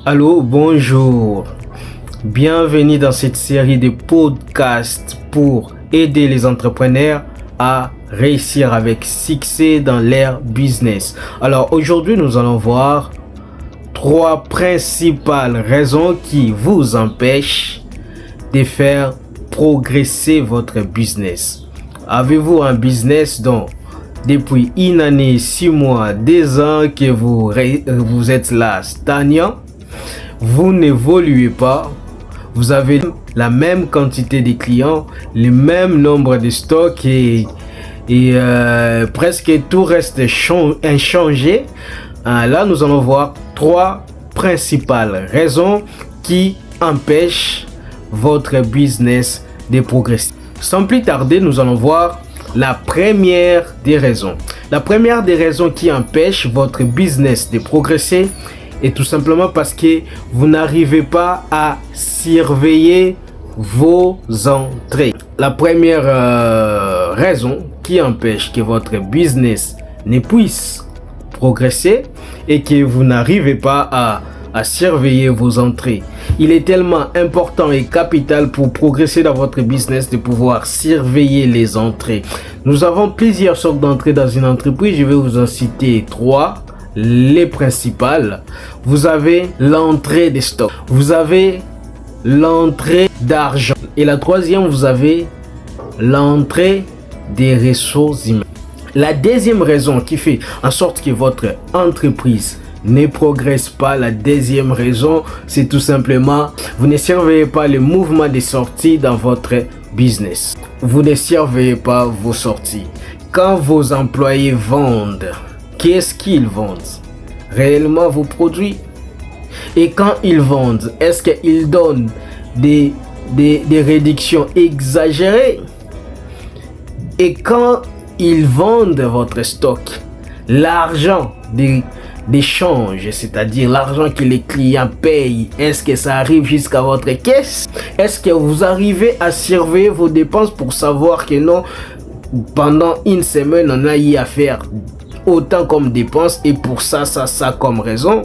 Allô, bonjour. Bienvenue dans cette série de podcasts pour aider les entrepreneurs à réussir avec succès dans leur business. Alors aujourd'hui, nous allons voir 3 principales raisons qui vous empêchent de faire progresser votre business. Avez-vous un business dont depuis une année, 6 mois, 2 ans que vous êtes là stagnant? Vous n'évoluez pas, vous avez la même quantité de clients, le même nombre de stocks et presque tout reste inchangé. Là, nous allons voir 3 principales raisons qui empêchent votre business de progresser. Sans plus tarder, nous allons voir la première des raisons. La première des raisons qui empêche votre business de progresser est tout simplement parce que vous n'arrivez pas à surveiller vos entrées. La première raison qui empêche que votre business ne puisse progresser et que vous n'arrivez pas à surveiller vos entrées. Il est tellement important et capital pour progresser dans votre business de pouvoir surveiller les entrées. Nous avons plusieurs sortes d'entrées dans une entreprise. Je vais vous en citer 3. Les principales. Vous avez l'entrée des stocks. Vous avez l'entrée d'argent. Et la troisième, vous avez l'entrée des ressources humaines. La deuxième raison qui fait en sorte que votre entreprise ne progresse pas, la deuxième raison, c'est tout simplement, vous ne surveillez pas le mouvement des sorties dans votre business. Vous ne surveillez pas vos sorties. Quand vos employés vendent, qu'est-ce qu'ils vendent? Réellement vos produits? Et quand ils vendent, est-ce qu'ils donnent des réductions exagérées? Et quand ils vendent votre stock, l'argent d'échange, c'est-à-dire l'argent que les clients payent, est-ce que ça arrive jusqu'à votre caisse? Est-ce que vous arrivez à surveiller vos dépenses pour savoir que non, pendant une semaine, on a eu à faire autant comme dépenses et pour ça comme raison?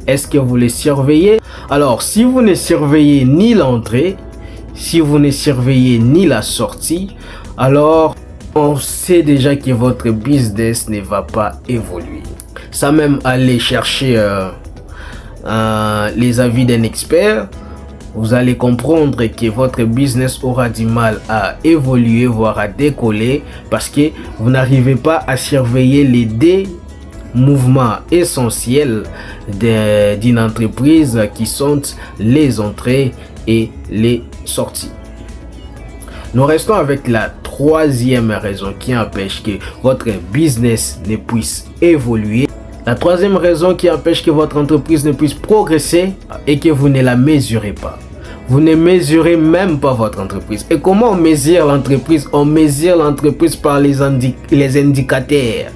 Est-ce que vous les surveillez? Alors, si vous ne surveillez ni l'entrée, si vous ne surveillez ni la sortie, alors on sait déjà que votre business ne va pas évoluer. Sans même aller chercher les avis d'un expert, vous allez comprendre que votre business aura du mal à évoluer, voire à décoller, parce que vous n'arrivez pas à surveiller les deux mouvements essentiels d'une entreprise qui sont les entrées et les sorties. Nous restons avec la troisième raison qui empêche que votre business ne puisse évoluer. La troisième raison qui empêche que votre entreprise ne puisse progresser est que vous ne la mesurez pas. Vous ne mesurez même pas votre entreprise. Et comment on mesure l'entreprise? On mesure l'entreprise par les indicateurs.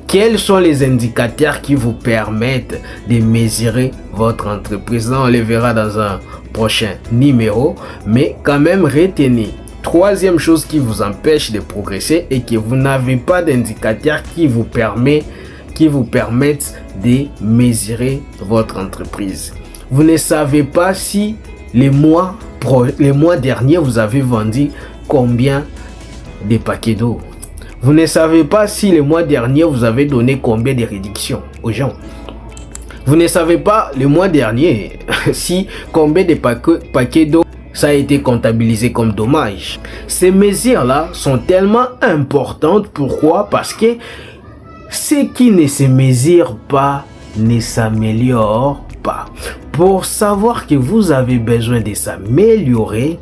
Quels sont les indicateurs qui vous permettent de mesurer votre entreprise? Là, on les verra dans un prochain numéro. Mais quand même, retenez. Troisième chose qui vous empêche de progresser et que vous n'avez pas d'indicateurs qui vous permettent de mesurer votre entreprise. Vous ne savez pas si les mois derniers vous avez vendu combien de paquets d'eau. Vous ne savez pas si le mois dernier vous avez donné combien de réductions aux gens. Vous ne savez pas le mois dernier si combien de paquets d'eau ça a été comptabilisé comme dommage. Ces mesures-là sont tellement importantes. Pourquoi? Parce que ce qui ne se mesure pas ne s'améliore pas. Pour savoir que vous avez besoin de s'améliorer,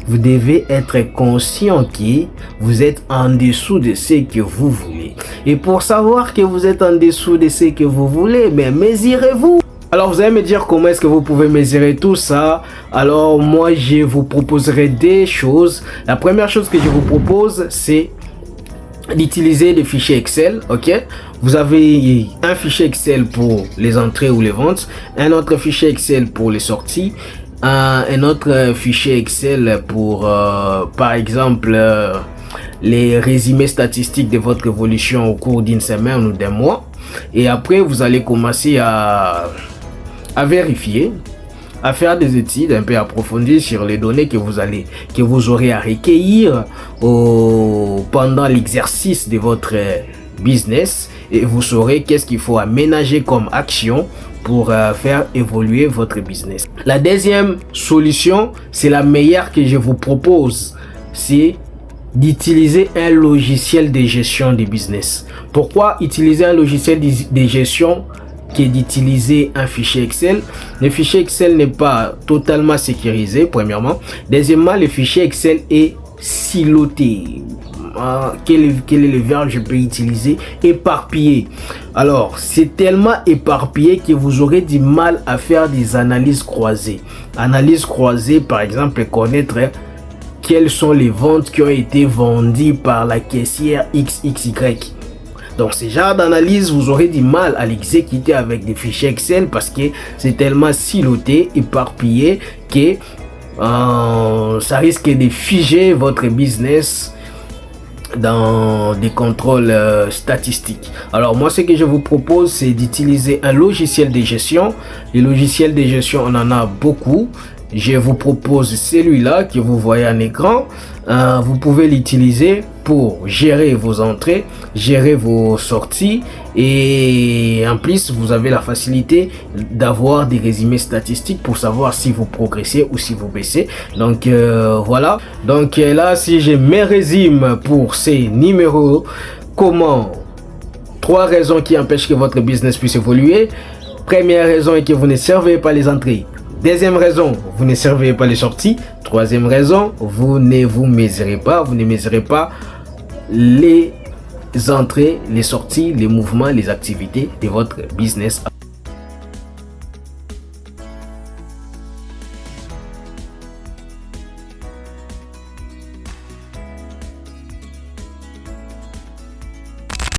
vous devez être conscient que vous êtes en dessous de ce que vous voulez. Et pour savoir que vous êtes en dessous de ce que vous voulez, mais mesurez-vous. Alors vous allez me dire comment est-ce que vous pouvez mesurer tout ça. Alors moi je vous proposerai des choses. La première chose que je vous propose, c'est d'utiliser des fichiers Excel. Ok, vous avez un fichier Excel pour les entrées ou les ventes, un autre fichier Excel pour les sorties, un autre fichier Excel pour par exemple les résumés statistiques de votre évolution au cours d'une semaine ou d'un mois. Et après vous allez commencer à à vérifier, à faire des études un peu approfondies sur les données que vous aurez à recueillir pendant l'exercice de votre business, et vous saurez qu'est-ce qu'il faut aménager comme action pour faire évoluer votre business. La deuxième solution, c'est la meilleure que je vous propose, c'est d'utiliser un logiciel de gestion de business. Pourquoi utiliser un logiciel de gestion que d'utiliser un fichier Excel? Le fichier Excel n'est pas totalement sécurisé, premièrement. Deuxièmement, le fichier Excel est siloté. Quel est le verbe que je peux utiliser? Éparpillé. Alors, c'est tellement éparpillé que vous aurez du mal à faire des analyses croisées. Analyse croisée, par exemple, connaître quelles sont les ventes qui ont été vendues par la caissière XXY. Donc, ce genre d'analyse, vous aurez du mal à l'exécuter avec des fichiers Excel parce que c'est tellement siloté, éparpillé que ça risque de figer votre business dans des contrôles statistiques. Alors moi, ce que je vous propose, c'est d'utiliser un logiciel de gestion. Les logiciels de gestion, on en a beaucoup. Je vous propose celui-là que vous voyez en écran. Vous pouvez l'utiliser pour gérer vos entrées, gérer vos sorties, et en plus vous avez la facilité d'avoir des résumés statistiques pour savoir si vous progressez ou si vous baissez. Donc voilà. Donc là, si je me résume pour ces numéros, comment 3 raisons qui empêchent que votre business puisse évoluer. Première raison est que vous ne servez pas les entrées. Deuxième raison, vous ne servez pas les sorties. Troisième raison, vous ne mesurez pas les entrées, les sorties, les mouvements, les activités de votre business.